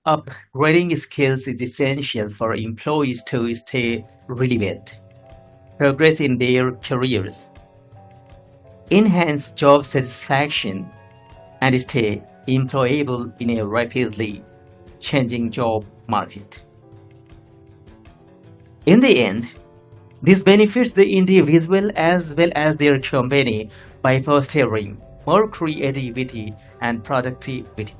Upgrading skills is essential for employees to stay relevant, progress in their careers, enhance job satisfaction, and stay employable in a rapidly changing job market. In the end, this benefits the individual as well as their company by fostering more creativity and productivity.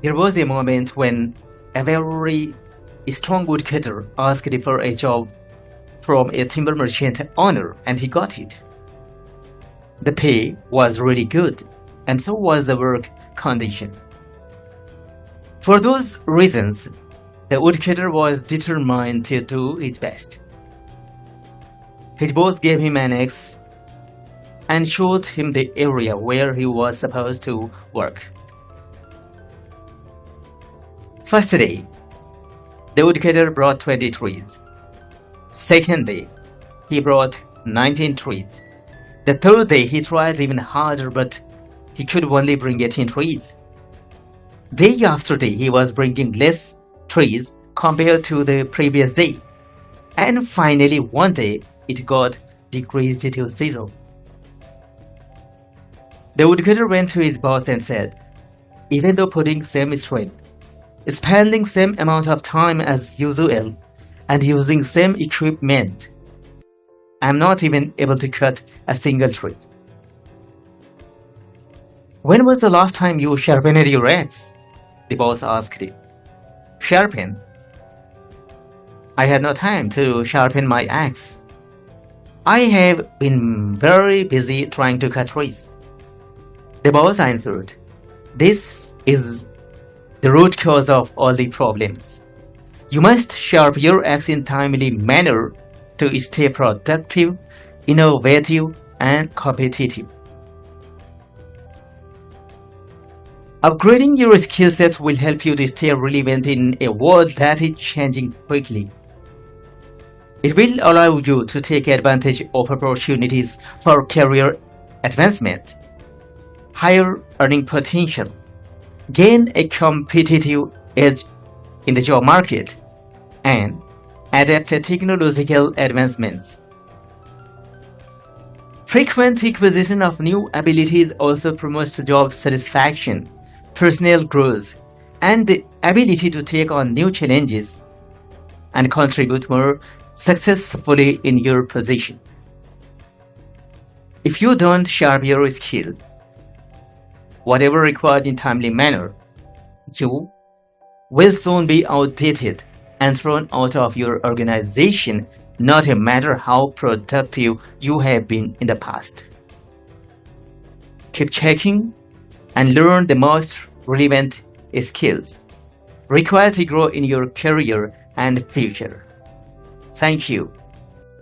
There was a moment when a very strong woodcutter asked for a job from a timber merchant owner and he got it. The pay was really good, and so was the work condition. For those reasons, the woodcutter was determined to do his best. His boss gave him an axe and showed him the area where he was supposed to work. First day, the woodcutter brought 20 trees. Second day, he brought 19 trees. The third day, he tried even harder, but he could only bring 18 trees. Day after day, he was bringing less trees compared to the previous day. And finally, one day, it got decreased to zero. The woodcutter went to his boss and said, even though putting same strength, spending same amount of time as usual, and using same equipment, I'm not even able to cut a single tree. When was the last time you sharpened your axe? The boss asked him. Sharpen? I had no time to sharpen my axe. I have been very busy trying to cut trees. The boss answered, this is the root cause of all the problems. You must sharpen your axe in timely manner to stay productive, innovative, and competitive. Upgrading your skill sets will help you to stay relevant in a world that is changing quickly. It will allow you to take advantage of opportunities for career advancement, higher earning potential, gain a competitive edge in the job market, and adapt to technological advancements. Frequent acquisition of new abilities also promotes job satisfaction, personal growth, and the ability to take on new challenges and contribute more successfully in your position. If you don't sharpen your skills, whatever required in timely manner, you will soon be outdated and thrown out of your organization, no matter how productive you have been in the past. Keep checking and learn the most relevant skills required to grow in your career and future. Thank you.